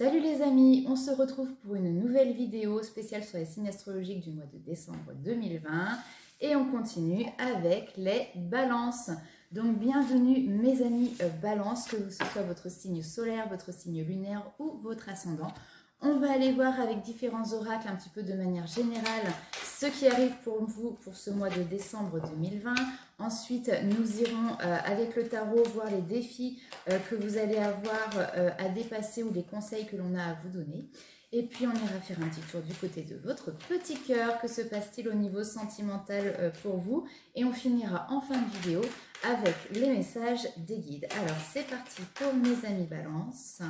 Salut les amis, on se retrouve pour une nouvelle vidéo spéciale sur les signes astrologiques du mois de décembre 2020 et on continue avec les balances. Donc bienvenue mes amis balance, que ce soit votre signe solaire, votre signe lunaire ou votre ascendant. On va aller voir avec différents oracles un petit peu de manière générale ce qui arrive pour vous pour ce mois de décembre 2020. Ensuite, nous irons avec le tarot voir les défis que vous allez avoir à dépasser ou les conseils que l'on a à vous donner. Et puis, on ira faire un petit tour du côté de votre petit cœur. Que se passe-t-il au niveau sentimental pour vous? Et on finira en fin de vidéo avec les messages des guides. Alors, c'est parti pour mes amis Balance.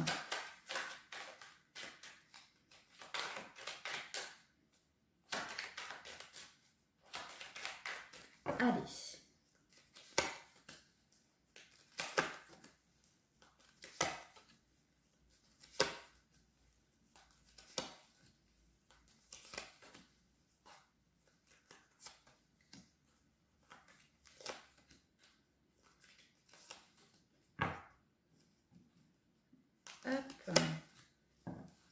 Allez. Hop.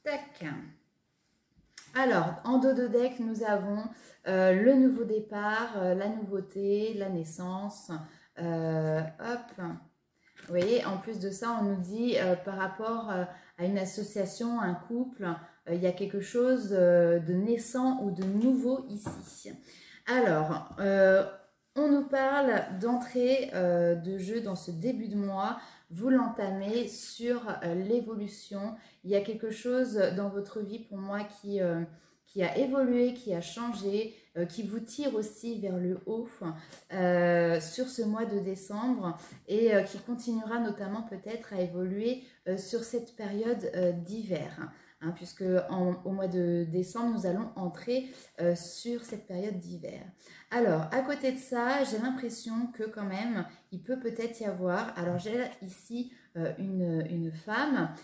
Tac. Alors, en dos de deck, nous avons le nouveau départ, la nouveauté, la naissance. Hop. Vous voyez, en plus de ça, on nous dit par rapport à une association, un couple, il y a quelque chose de naissant ou de nouveau ici. Alors, on nous parle d'entrée de jeu dans ce début de mois. Vous l'entamez sur l'évolution. Il y a quelque chose dans votre vie pour moi qui a évolué, qui a changé, qui vous tire aussi vers le haut sur ce mois de décembre et qui continuera notamment peut-être à évoluer sur cette période d'hiver. Hein, puisque au mois de décembre, nous allons entrer sur cette période d'hiver. Alors, à côté de ça, j'ai l'impression que quand même, il peut peut-être y avoir, alors j'ai ici une femme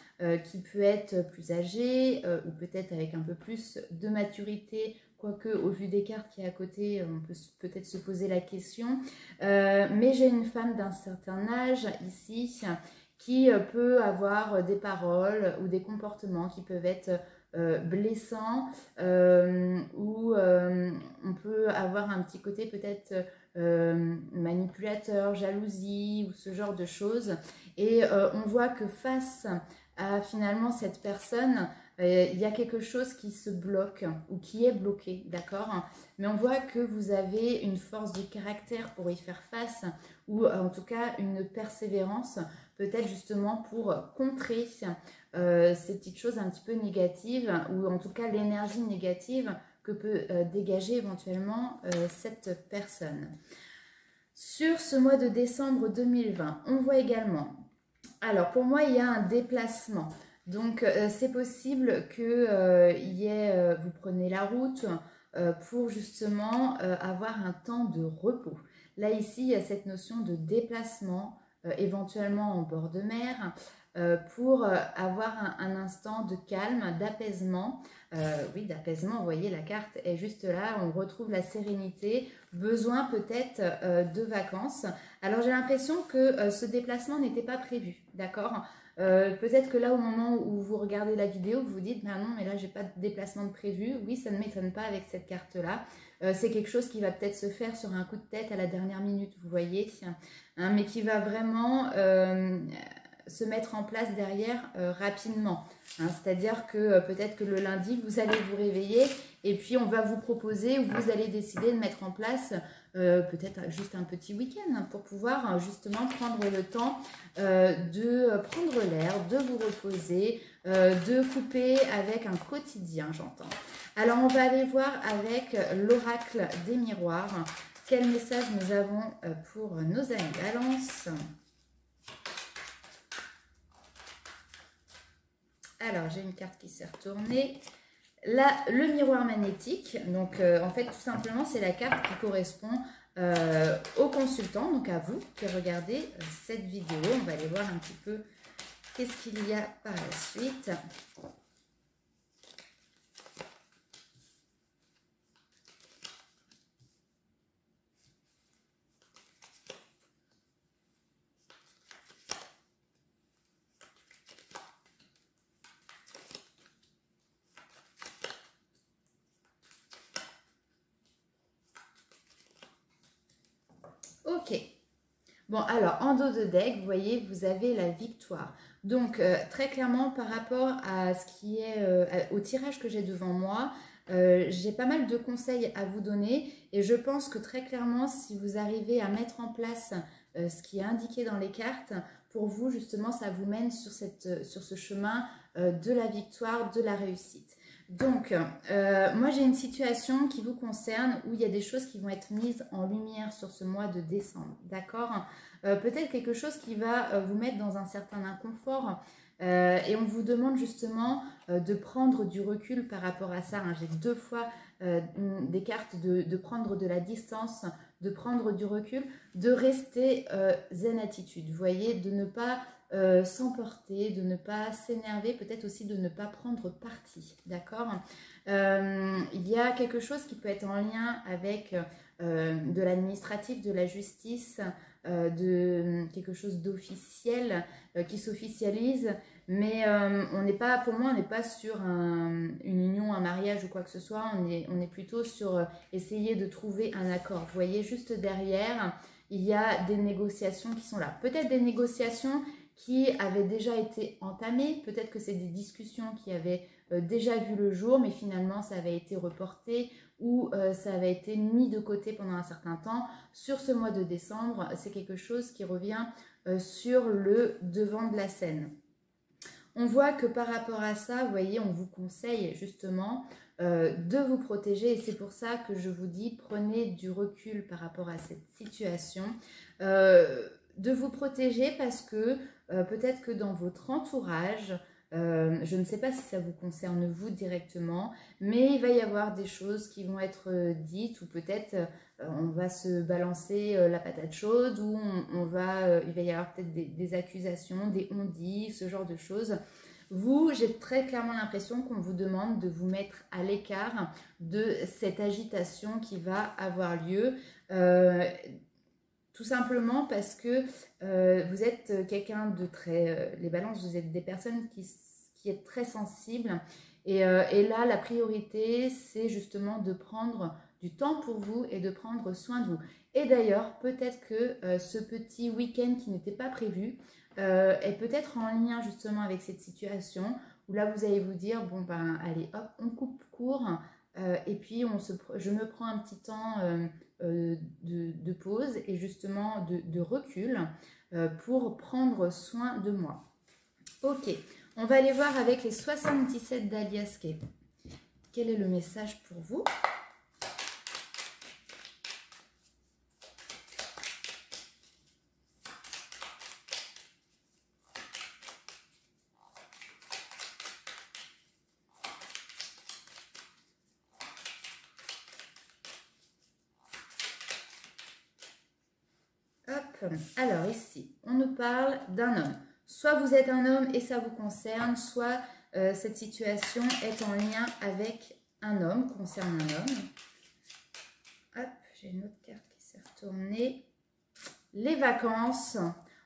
qui peut être plus âgée ou peut-être avec un peu plus de maturité, quoique au vu des cartes qui est à côté, on peut peut-être se poser la question. Mais j'ai une femme d'un certain âge ici qui peut avoir des paroles ou des comportements qui peuvent être blessants ou on peut avoir un petit côté peut-être manipulateur, jalousie ou ce genre de choses. Et on voit que face à finalement cette personne, il y a quelque chose qui se bloque ou qui est bloqué, d'accord? Mais on voit que vous avez une force de caractère pour y faire face ou en tout cas une persévérance, peut-être justement pour contrer ces petites choses un petit peu négatives ou en tout cas l'énergie négative que peut dégager éventuellement cette personne. Sur ce mois de décembre 2020, on voit également, alors pour moi il y a un déplacement. Donc, c'est possible que vous preniez la route pour justement avoir un temps de repos. Là, ici, il y a cette notion de déplacement, éventuellement en bord de mer, pour avoir un instant de calme, d'apaisement. Oui, d'apaisement, vous voyez, la carte est juste là, on retrouve la sérénité, besoin peut-être de vacances. Alors, j'ai l'impression que ce déplacement n'était pas prévu, d'accord ? Peut-être que là, au moment où vous regardez la vidéo, vous vous dites, bah non, mais là, j'ai pas de déplacement de prévu. Oui, ça ne m'étonne pas avec cette carte-là. C'est quelque chose qui va peut-être se faire sur un coup de tête à la dernière minute, vous voyez, hein, mais qui va vraiment se mettre en place derrière rapidement. Hein, c'est-à-dire que peut-être que le lundi, vous allez vous réveiller et puis on va vous proposer ou vous allez décider de mettre en place peut-être juste un petit week-end pour pouvoir justement prendre le temps de prendre l'air, de vous reposer, de couper avec un quotidien, j'entends. Alors, on va aller voir avec l'oracle des miroirs quel message nous avons pour nos amis Balance. Alors, j'ai une carte qui s'est retournée. Là, le miroir magnétique, donc en fait, tout simplement, c'est la carte qui correspond au consultant, donc à vous qui regardez cette vidéo. On va aller voir un petit peu qu'est-ce qu'il y a par la suite. Ok. Bon, alors, en dos de deck, vous voyez, vous avez la victoire. Donc, très clairement, par rapport à ce qui est au tirage que j'ai devant moi, j'ai pas mal de conseils à vous donner. Et je pense que très clairement, si vous arrivez à mettre en place ce qui est indiqué dans les cartes, pour vous, justement, ça vous mène sur ce chemin de la victoire, de la réussite. Donc, moi j'ai une situation qui vous concerne où il y a des choses qui vont être mises en lumière sur ce mois de décembre, d'accord? Peut-être quelque chose qui va vous mettre dans un certain inconfort et on vous demande justement de prendre du recul par rapport à ça, hein. J'ai deux fois des cartes de prendre de la distance, de prendre du recul, de rester zen attitude, vous voyez, de ne pas s'emporter, de ne pas s'énerver, peut-être aussi de ne pas prendre parti, d'accord? Il y a quelque chose qui peut être en lien avec de l'administratif, de la justice, de quelque chose d'officiel qui s'officialise, mais on n'est pas, pour moi, on n'est pas sur une union, un mariage ou quoi que ce soit, on est plutôt sur essayer de trouver un accord. Vous voyez, juste derrière, il y a des négociations qui sont là. Peut-être des négociations qui avaient déjà été entamées, peut-être que c'est des discussions qui avaient déjà vu le jour, mais finalement ça avait été reporté ou ça avait été mis de côté pendant un certain temps. Sur ce mois de décembre, c'est quelque chose qui revient sur le devant de la scène. On voit que par rapport à ça, vous voyez, on vous conseille justement de vous protéger et c'est pour ça que je vous dis, prenez du recul par rapport à cette situation. De vous protéger parce que peut-être que dans votre entourage, je ne sais pas si ça vous concerne vous directement, mais il va y avoir des choses qui vont être dites ou peut-être on va se balancer la patate chaude ou il va y avoir peut-être des accusations, des on-dit, ce genre de choses. Vous, j'ai très clairement l'impression qu'on vous demande de vous mettre à l'écart de cette agitation qui va avoir lieu. Tout simplement parce que vous êtes quelqu'un de très... les balances, vous êtes des personnes qui est très sensibles. Et là, la priorité, c'est justement de prendre du temps pour vous et de prendre soin de vous. Et d'ailleurs, peut-être que ce petit week-end qui n'était pas prévu est peut-être en lien justement avec cette situation où là, vous allez vous dire, bon ben, allez, hop, on coupe court et puis je me prends un petit temps de pause et justement de recul pour prendre soin de moi. Ok, on va aller voir avec les 77 d'Alias Kay. Quel est le message pour vous? Hop, alors ici, on nous parle d'un homme. Soit vous êtes un homme et ça vous concerne, soit cette situation est en lien avec un homme, concerne un homme. Hop, j'ai une autre carte qui s'est retournée. Les vacances.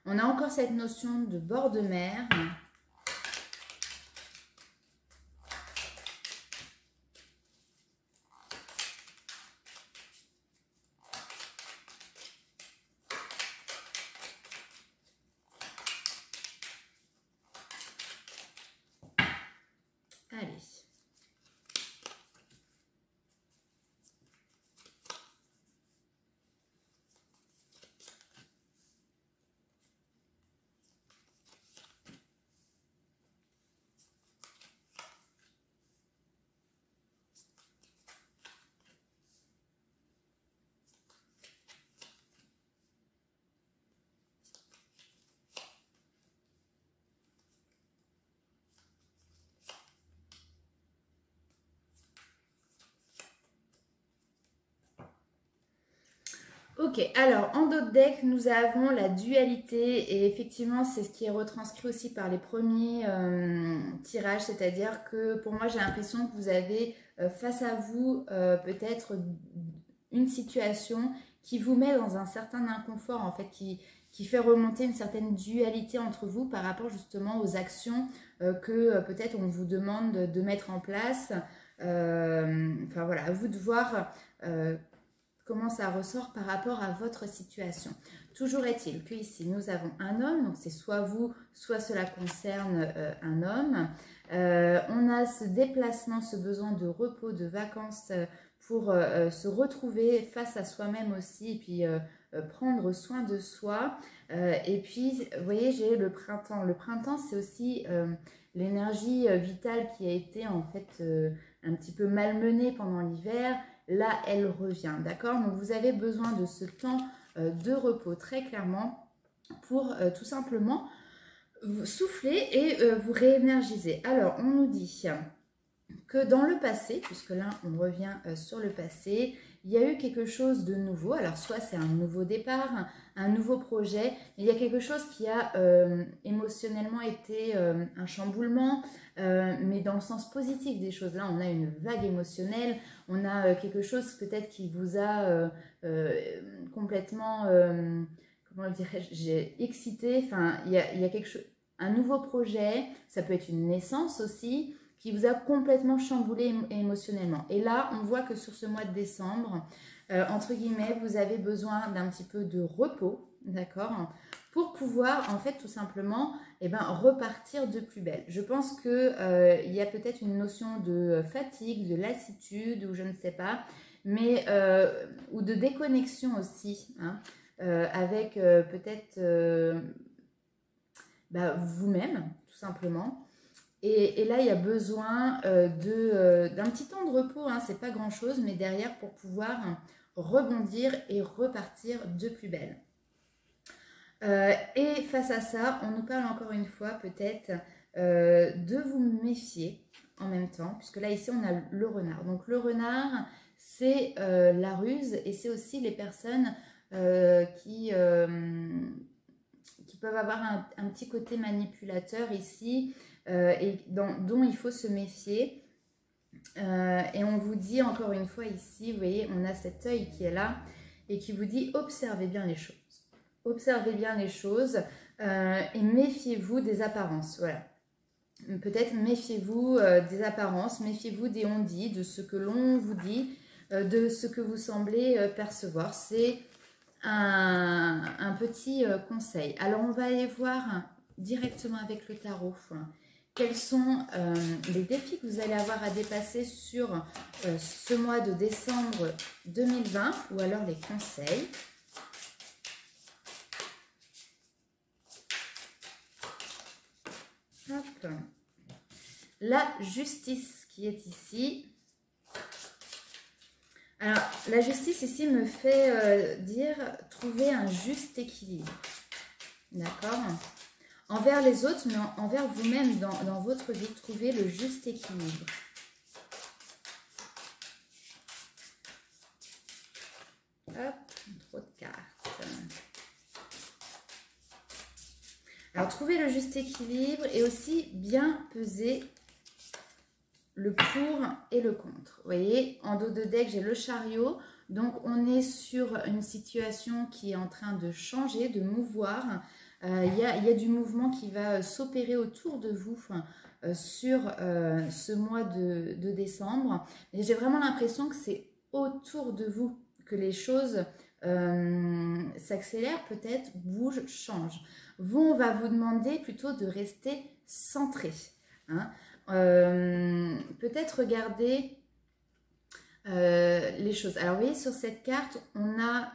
On a encore cette notion de bord de mer. Allez. Ok, alors en d'autres decks, nous avons la dualité et effectivement, c'est ce qui est retranscrit aussi par les premiers tirages, c'est-à-dire que pour moi, j'ai l'impression que vous avez face à vous peut-être une situation qui vous met dans un certain inconfort, en fait, qui fait remonter une certaine dualité entre vous par rapport justement aux actions que peut-être on vous demande de mettre en place. Enfin voilà, à vous de voir... comment ça ressort par rapport à votre situation. Toujours est-il que ici nous avons un homme, donc c'est soit vous, soit cela concerne un homme. On a ce déplacement, ce besoin de repos, de vacances pour se retrouver face à soi-même aussi, et puis prendre soin de soi. Et puis, vous voyez, j'ai le printemps. Le printemps, c'est aussi l'énergie vitale qui a été en fait un petit peu malmenée pendant l'hiver. Là, elle revient, d'accord? Donc, vous avez besoin de ce temps de repos, très clairement, pour tout simplement vous souffler et vous réénergiser. Alors, on nous dit que dans le passé, puisque là, on revient sur le passé, il y a eu quelque chose de nouveau. Alors, soit c'est un nouveau départ, un nouveau projet, mais il y a quelque chose qui a émotionnellement été un chamboulement, mais dans le sens positif des choses. Là, on a une vague émotionnelle, on a quelque chose peut-être qui vous a complètement, comment dirais-je, excité. Enfin, il y a quelque chose, un nouveau projet, ça peut être une naissance aussi, qui vous a complètement chamboulé émotionnellement. Et là, on voit que sur ce mois de décembre, entre guillemets, vous avez besoin d'un petit peu de repos, d'accord, pour pouvoir, en fait, tout simplement, repartir de plus belle. Je pense qu'il y a peut-être une notion de fatigue, de lassitude, ou je ne sais pas, mais, ou de déconnexion aussi, hein, avec peut-être vous-même, tout simplement. Et là, il y a besoin d'un petit temps de repos, hein, c'est pas grand-chose, mais derrière pour pouvoir rebondir et repartir de plus belle. Et face à ça, on nous parle encore une fois peut-être de vous méfier en même temps, puisque là, ici, on a le renard. Donc, le renard, c'est la ruse et c'est aussi les personnes qui peuvent avoir un petit côté manipulateur ici, et dont il faut se méfier. Et on vous dit encore une fois ici, vous voyez, on a cet œil qui est là et qui vous dit observez bien les choses. Observez bien les choses et méfiez-vous des apparences. Voilà. Peut-être méfiez-vous des apparences, méfiez-vous des on-dit, de ce que l'on vous dit, de ce que vous semblez percevoir. C'est un petit conseil. Alors, on va aller voir directement avec le tarot quels sont les défis que vous allez avoir à dépasser sur ce mois de décembre 2020 ou alors les conseils. Hop. La justice qui est ici. Alors, la justice ici me fait dire trouver un juste équilibre. D'accord ? Envers les autres, mais envers vous-même dans votre vie, trouver le juste équilibre. Hop, trop de cartes. Alors, trouver le juste équilibre et aussi bien peser le pour et le contre. Vous voyez, en dos de deck, j'ai le chariot. Donc, on est sur une situation qui est en train de changer, de mouvoir. Il y a du mouvement qui va s'opérer autour de vous sur ce mois de décembre. Et j'ai vraiment l'impression que c'est autour de vous que les choses s'accélèrent, peut-être, bougent, changent. Vous, on va vous demander plutôt de rester centré. Hein. Peut-être regarder les choses. Alors, vous voyez, sur cette carte, on a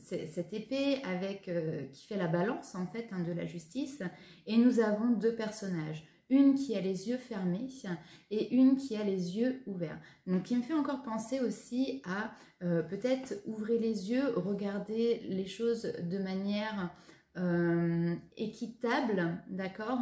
cette épée avec, qui fait la balance, en fait, hein, de la justice. Et nous avons deux personnages. Une qui a les yeux fermés et une qui a les yeux ouverts. Donc, qui me fait encore penser aussi à peut-être ouvrir les yeux, regarder les choses de manière équitable, d'accord,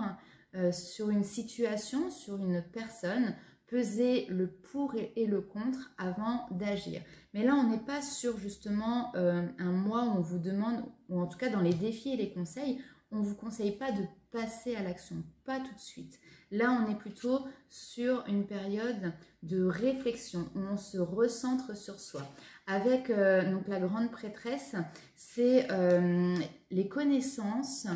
sur une situation, sur une personne, peser le pour et le contre avant d'agir. Mais là, on n'est pas sur justement un mois où on vous demande, ou en tout cas dans les défis et les conseils, on ne vous conseille pas de passer à l'action, pas tout de suite. Là, on est plutôt sur une période de réflexion où on se recentre sur soi. Avec donc la grande prêtresse, c'est les connaissances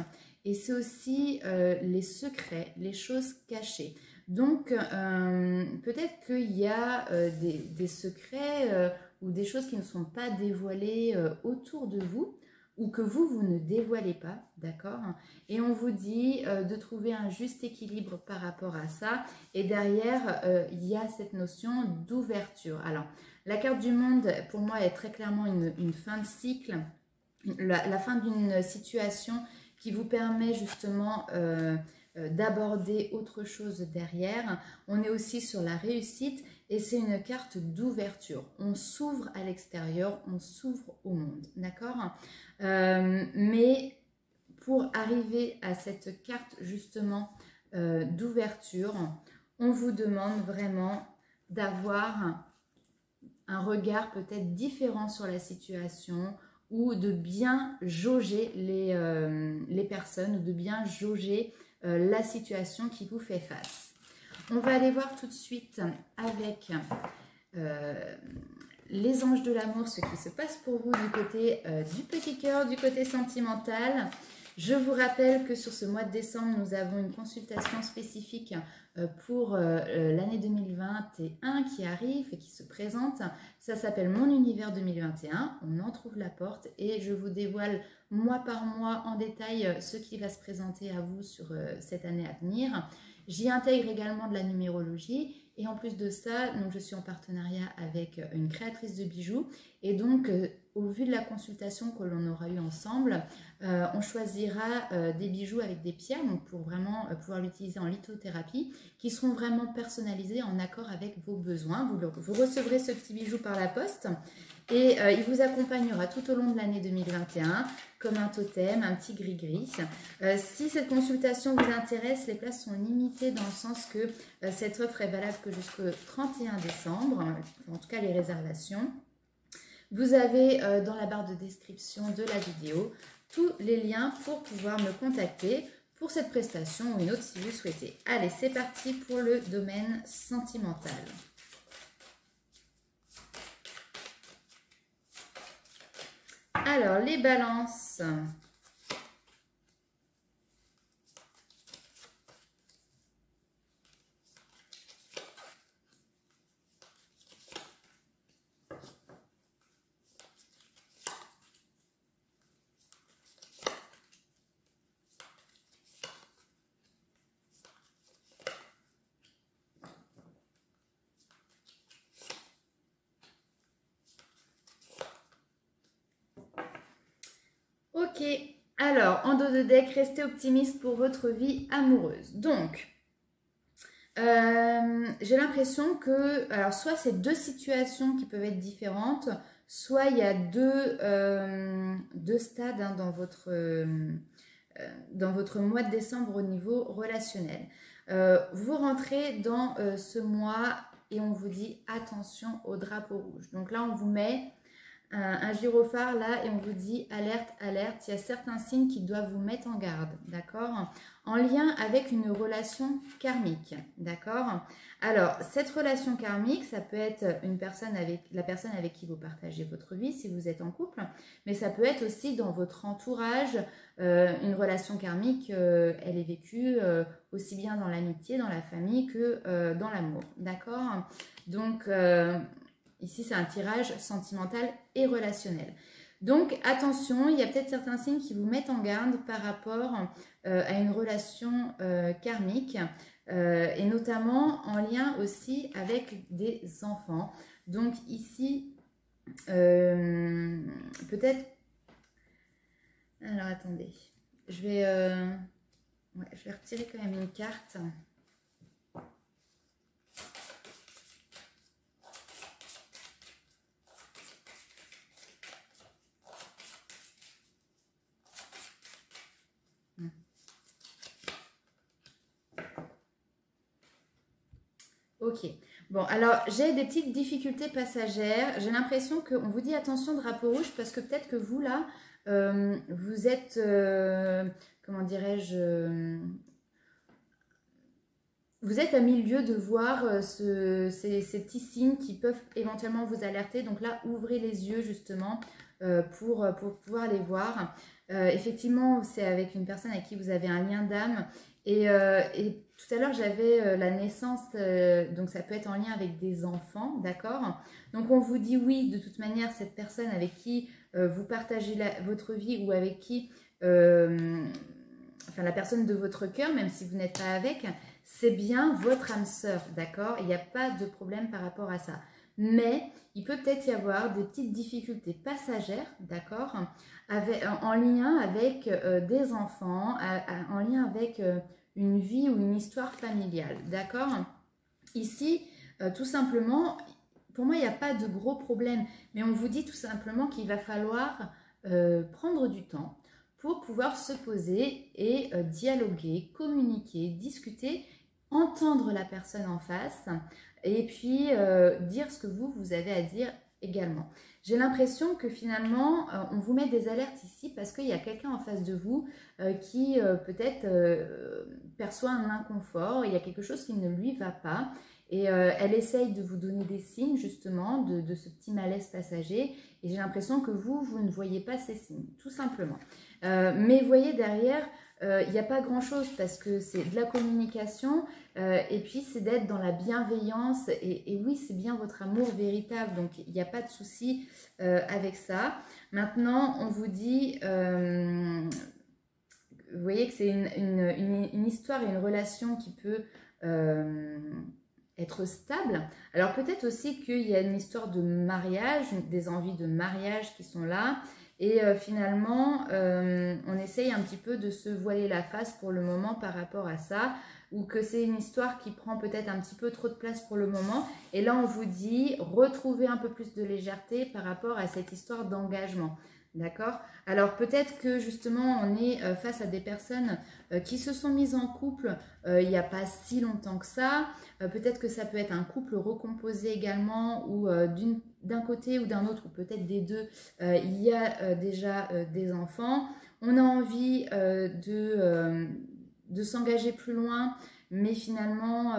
et c'est aussi les secrets, les choses cachées. Donc, peut-être qu'il y a des secrets ou des choses qui ne sont pas dévoilées autour de vous, ou que vous ne dévoilez pas, d'accord? Et on vous dit de trouver un juste équilibre par rapport à ça. Et derrière, il y a cette notion d'ouverture. Alors, la carte du monde, pour moi, est très clairement une fin de cycle, la fin d'une situation qui vous permet justement d'aborder autre chose derrière. On est aussi sur la réussite et c'est une carte d'ouverture. On s'ouvre à l'extérieur, on s'ouvre au monde, d'accord? Mais pour arriver à cette carte justement d'ouverture, on vous demande vraiment d'avoir un regard peut-être différent sur la situation, ou de bien jauger les personnes, ou de bien jauger la situation qui vous fait face. On va aller voir tout de suite avec les anges de l'amour, ce qui se passe pour vous du côté du petit cœur, du côté sentimental. Je vous rappelle que sur ce mois de décembre, nous avons une consultation spécifique pour l'année 2021 qui arrive et qui se présente. Ça s'appelle Mon Univers 2021. On en trouve la porte et je vous dévoile mois par mois en détail ce qui va se présenter à vous sur cette année à venir. J'y intègre également de la numérologie. Et en plus de ça, donc je suis en partenariat avec une créatrice de bijoux. Et donc, au vu de la consultation que l'on aura eue ensemble, on choisira des bijoux avec des pierres, donc pour vraiment pouvoir l'utiliser en lithothérapie, qui seront vraiment personnalisés en accord avec vos besoins. Vous recevrez ce petit bijou par la poste et il vous accompagnera tout au long de l'année 2021 comme un totem, un petit gris-gris. Si cette consultation vous intéresse, les places sont limitées dans le sens que cette offre est valable que jusqu'au 31 décembre, en tout cas les réservations. Vous avez dans la barre de description de la vidéo tous les liens pour pouvoir me contacter pour cette prestation ou une autre si vous souhaitez. Allez, c'est parti pour le domaine sentimental. Alors, les balances. Ok, alors en dos de deck, restez optimiste pour votre vie amoureuse. Donc, j'ai l'impression que, alors soit c'est deux situations qui peuvent être différentes, soit il y a deux stades hein, dans votre mois de décembre au niveau relationnel. Vous rentrez dans ce mois et on vous dit attention au drapeau rouge. Donc là, on vous met un gyrophare là et on vous dit alerte, alerte, il y a certains signes qui doivent vous mettre en garde, d'accord? En lien avec une relation karmique, d'accord? Alors, cette relation karmique, ça peut être la personne avec qui vous partagez votre vie si vous êtes en couple, mais ça peut être aussi dans votre entourage, une relation karmique, elle est vécue aussi bien dans l'amitié, dans la famille que dans l'amour, d'accord? Donc, ici, c'est un tirage sentimental et relationnel. Donc, attention, il y a peut-être certains signes qui vous mettent en garde par rapport à une relation karmique et notamment en lien aussi avec des enfants. Donc, ici, peut-être... Alors, attendez. Je vais retirer quand même une carte. Ok, bon alors j'ai des petites difficultés passagères, j'ai l'impression qu'on vous dit attention drapeau rouge parce que peut-être que vous là, vous êtes, comment dirais-je, vous êtes à milieu de voir ces petits signes qui peuvent éventuellement vous alerter, donc là ouvrez les yeux justement pour pouvoir les voir. Effectivement, c'est avec une personne avec qui vous avez un lien d'âme Et tout à l'heure, j'avais la naissance, donc ça peut être en lien avec des enfants, d'accord? Donc on vous dit oui, de toute manière, cette personne avec qui vous partagez votre vie ou avec qui, enfin la personne de votre cœur, même si vous n'êtes pas avec, c'est bien votre âme sœur, d'accord? Il n'y a pas de problème par rapport à ça. Mais il peut peut-être y avoir des petites difficultés passagères, d'accord? En lien avec des enfants, en lien avec une vie ou une histoire familiale, d'accord? Ici, tout simplement, pour moi, il n'y a pas de gros problème, mais on vous dit tout simplement qu'il va falloir prendre du temps pour pouvoir se poser et dialoguer, communiquer, discuter, entendre la personne en face et puis dire ce que vous avez à dire également. J'ai l'impression que finalement, on vous met des alertes ici parce qu'il y a quelqu'un en face de vous qui peut-être perçoit un inconfort, il y a quelque chose qui ne lui va pas. Et elle essaye de vous donner des signes justement de ce petit malaise passager. Et j'ai l'impression que vous ne voyez pas ces signes, tout simplement. Mais vous voyez derrière, il n'y a pas grand-chose parce que c'est de la communication et puis c'est d'être dans la bienveillance. Et oui, c'est bien votre amour véritable, donc il n'y a pas de souci avec ça. Maintenant, on vous dit... vous voyez que c'est une histoire et une relation qui peut... être stable. Alors peut-être aussi qu'il y a une histoire de mariage, des envies de mariage qui sont là et finalement on essaye un petit peu de se voiler la face pour le moment par rapport à ça ou que c'est une histoire qui prend peut-être un petit peu trop de place pour le moment et là on vous dit retrouver un peu plus de légèreté par rapport à cette histoire d'engagement. D'accord? Alors peut-être que justement on est face à des personnes qui se sont mises en couple il n'y a pas si longtemps que ça. Peut-être que ça peut être un couple recomposé également ou d'un côté ou d'un autre ou peut-être des deux, il y a déjà des enfants. On a envie de s'engager plus loin mais finalement...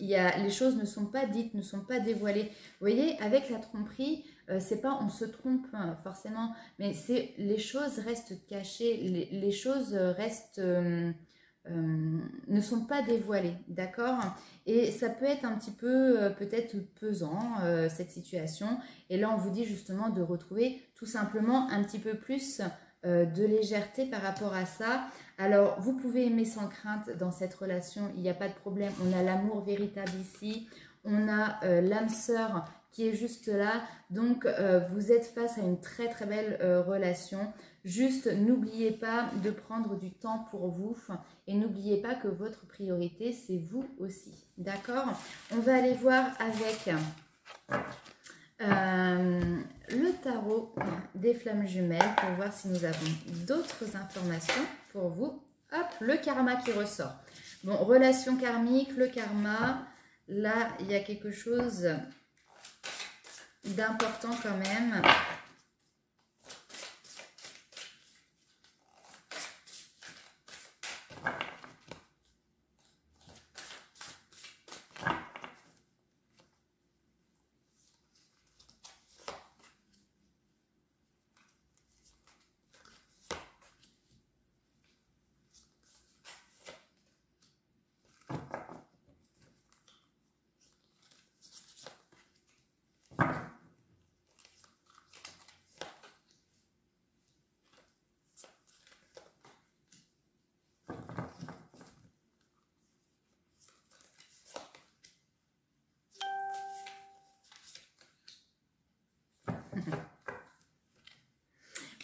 les choses ne sont pas dites, ne sont pas dévoilées. Vous voyez, avec la tromperie, c'est pas on se trompe forcément, mais c'est les choses restent cachées, les choses restent ne sont pas dévoilées, d'accord? Et ça peut être un petit peu peut-être pesant cette situation. Et là, on vous dit justement de retrouver tout simplement un petit peu plus de légèreté par rapport à ça. Alors, vous pouvez aimer sans crainte dans cette relation, il n'y a pas de problème. On a l'amour véritable ici, on a l'âme sœur qui est juste là. Donc, vous êtes face à une très très belle relation. Juste, n'oubliez pas de prendre du temps pour vous et n'oubliez pas que votre priorité, c'est vous aussi. D'accord? On va aller voir avec... le tarot des flammes jumelles pour voir si nous avons d'autres informations pour vous. Hop, le karma qui ressort. Bon, relation karmique, le karma. Là, il y a quelque chose d'important quand même.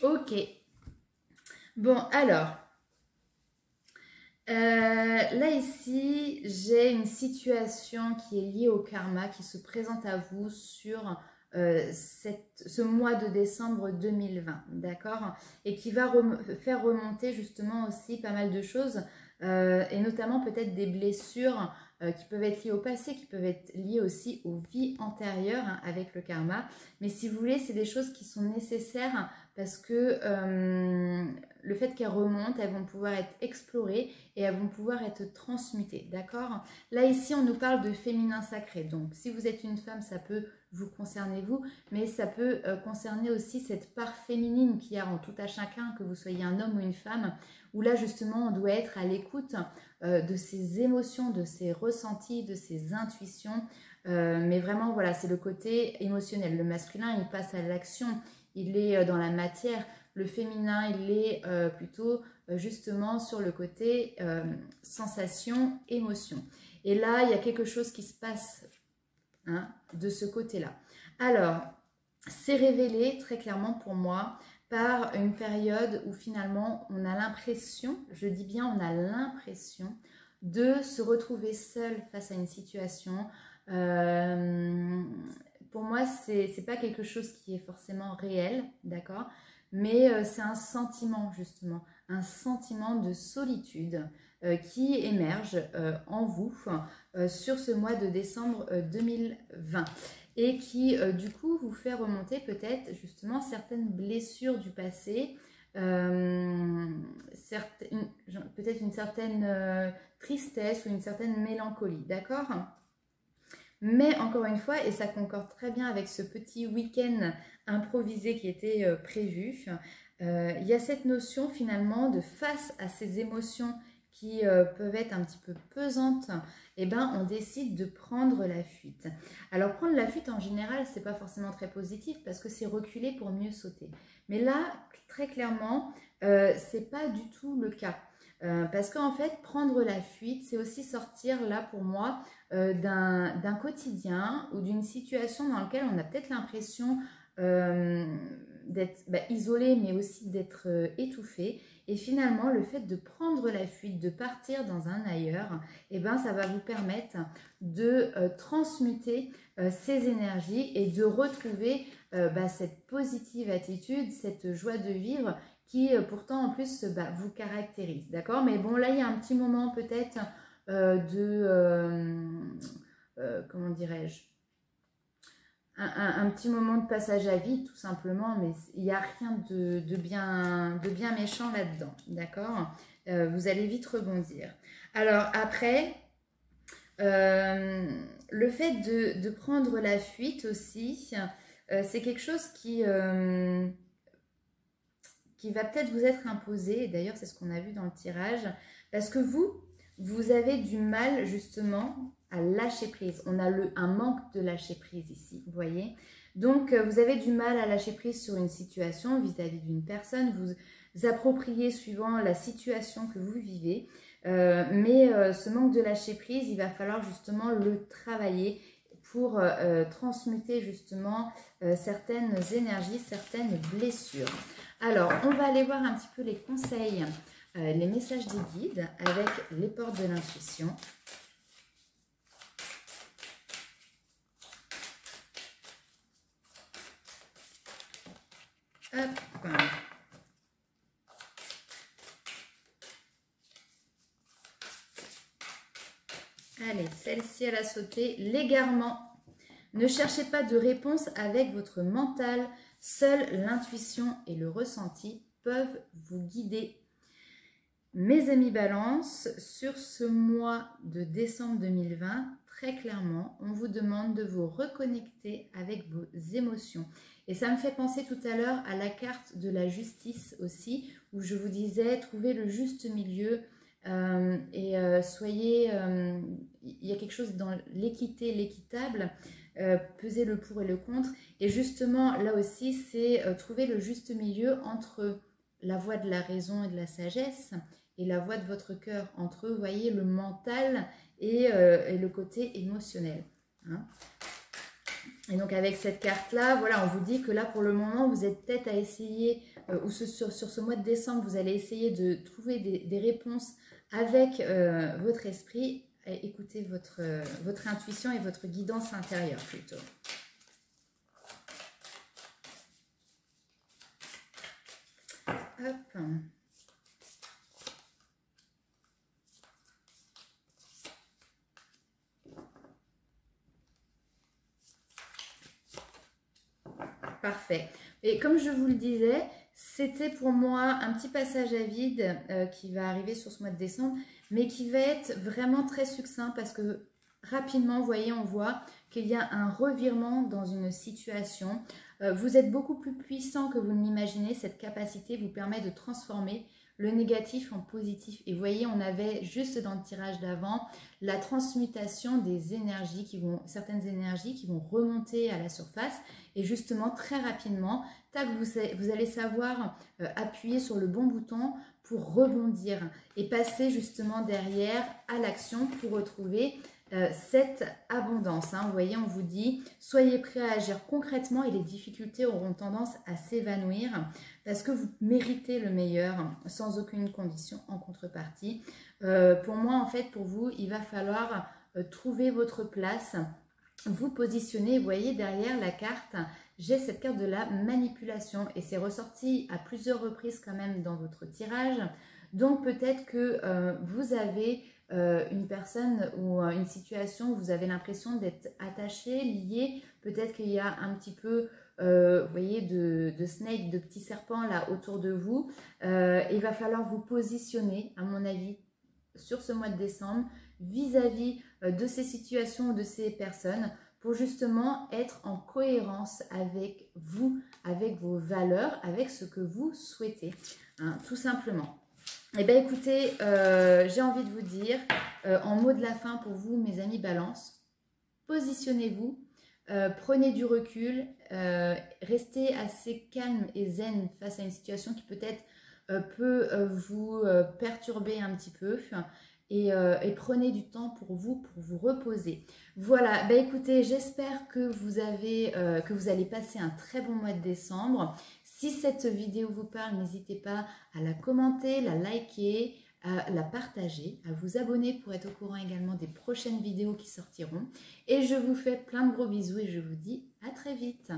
Ok. Bon, alors, là ici, j'ai une situation qui est liée au karma qui se présente à vous sur ce mois de décembre 2020, d'accord? Et qui va faire remonter justement aussi pas mal de choses et notamment peut-être des blessures qui peuvent être liées au passé, qui peuvent être liées aussi aux vies antérieures hein, avec le karma. Mais si vous voulez, c'est des choses qui sont nécessaires parce que le fait qu'elles remontent, elles vont pouvoir être explorées et elles vont pouvoir être transmutées, d'accord? Là, ici, on nous parle de féminin sacré. Donc, si vous êtes une femme, ça peut vous concerner vous, mais ça peut concerner aussi cette part féminine qu'il y a en tout à chacun, que vous soyez un homme ou une femme, où là justement on doit être à l'écoute de ses émotions, de ses ressentis, de ses intuitions. Mais vraiment, voilà, c'est le côté émotionnel. Le masculin, il passe à l'action, il est dans la matière. Le féminin, il est plutôt justement sur le côté sensation, émotion. Et là, il y a quelque chose qui se passe hein, de ce côté-là. Alors, c'est révélé très clairement pour moi par une période où finalement on a l'impression, je dis bien on a l'impression de se retrouver seul face à une situation. Pour moi, c'est pas quelque chose qui est forcément réel, d'accord? Mais c'est un sentiment justement, un sentiment de solitude qui émerge en vous sur ce mois de décembre 2020 et qui du coup vous fait remonter peut-être justement certaines blessures du passé, peut-être une certaine tristesse ou une certaine mélancolie, d'accord? Mais encore une fois, et ça concorde très bien avec ce petit week-end improvisé qui était prévu, il y a cette notion finalement de face à ces émotions qui peuvent être un petit peu pesantes, eh ben, on décide de prendre la fuite. Alors prendre la fuite en général, c'est pas forcément très positif parce que c'est reculer pour mieux sauter. Mais là, très clairement, c'est pas du tout le cas. Parce qu'en fait, prendre la fuite, c'est aussi sortir là pour moi d'un quotidien ou d'une situation dans laquelle on a peut-être l'impression d'être isolé, mais aussi d'être étouffé. Et finalement, le fait de prendre la fuite, de partir dans un ailleurs, eh ben, ça va vous permettre de transmuter ces énergies et de retrouver cette positive attitude, cette joie de vivre qui pourtant en plus vous caractérise, d'accord? Mais bon, là, il y a un petit moment peut-être comment dirais-je, un petit moment de passage à vide tout simplement, mais il n'y a rien de bien méchant là-dedans, d'accord? Vous allez vite rebondir. Alors après, le fait de prendre la fuite aussi, c'est quelque chose qui va peut-être vous être imposé, et d'ailleurs c'est ce qu'on a vu dans le tirage, parce que vous avez du mal justement à lâcher prise. On a un manque de lâcher prise ici, vous voyez. Donc vous avez du mal à lâcher prise sur une situation vis-à-vis d'une personne, vous appropriez suivant la situation que vous vivez, mais ce manque de lâcher prise, il va falloir justement le travailler pour transmuter justement certaines énergies, certaines blessures. Alors, on va aller voir un petit peu les conseils, les messages des guides avec les portes de l'intuition. Hop. Allez, celle-ci, elle a sauté. L'égarement. Ne cherchez pas de réponse avec votre mental. Seule l'intuition et le ressenti peuvent vous guider. Mes amis Balance, sur ce mois de décembre 2020, très clairement, on vous demande de vous reconnecter avec vos émotions. Et ça me fait penser tout à l'heure à la carte de la justice aussi, où je vous disais, trouvez le juste milieu soyez... il y a quelque chose dans l'équité, l'équitable, peser le pour et le contre. Et justement, là aussi, c'est trouver le juste milieu entre la voie de la raison et de la sagesse et la voie de votre cœur, entre, vous voyez, le mental et le côté émotionnel. Hein. Et donc avec cette carte-là, voilà, on vous dit que là, pour le moment, vous êtes peut-être à essayer, ou sur ce mois de décembre, vous allez essayer de trouver des réponses avec votre esprit. Et écoutez votre intuition et votre guidance intérieure plutôt. Hop. Parfait. Et comme je vous le disais, c'était pour moi un petit passage à vide qui va arriver sur ce mois de décembre, mais qui va être vraiment très succinct parce que rapidement, vous voyez, on voit qu'il y a un revirement dans une situation. Vous êtes beaucoup plus puissant que vous ne l'imaginez. Cette capacité vous permet de transformer le négatif en positif. Et vous voyez, on avait juste dans le tirage d'avant la transmutation des énergies certaines énergies qui vont remonter à la surface. Et justement, très rapidement, tac, vous allez savoir appuyer sur le bon bouton pour rebondir et passer justement derrière à l'action pour retrouver cette abondance. Vous voyez, on vous dit, soyez prêts à agir concrètement et les difficultés auront tendance à s'évanouir parce que vous méritez le meilleur sans aucune condition en contrepartie. Pour moi, en fait, pour vous, il va falloir trouver votre place, vous positionner. Vous voyez, derrière la carte, j'ai cette carte de la manipulation et c'est ressorti à plusieurs reprises quand même dans votre tirage. Donc peut-être que vous avez une personne ou une situation où vous avez l'impression d'être attaché, lié. Peut-être qu'il y a un petit peu, vous voyez, de snake, de petits serpents là autour de vous. Il va falloir vous positionner, à mon avis, sur ce mois de décembre, vis-à-vis de ces situations ou de ces personnes, pour justement être en cohérence avec vous, avec vos valeurs, avec ce que vous souhaitez, tout simplement. Eh bien écoutez, j'ai envie de vous dire, en mot de la fin pour vous, mes amis Balance, positionnez-vous, prenez du recul, restez assez calme et zen face à une situation qui peut-être peut vous perturber un petit peu. Et prenez du temps pour vous reposer. Voilà, bah écoutez, j'espère que vous allez passer un très bon mois de décembre. Si cette vidéo vous parle, n'hésitez pas à la commenter, la liker, à la partager, à vous abonner pour être au courant également des prochaines vidéos qui sortiront. Et je vous fais plein de gros bisous et je vous dis à très vite.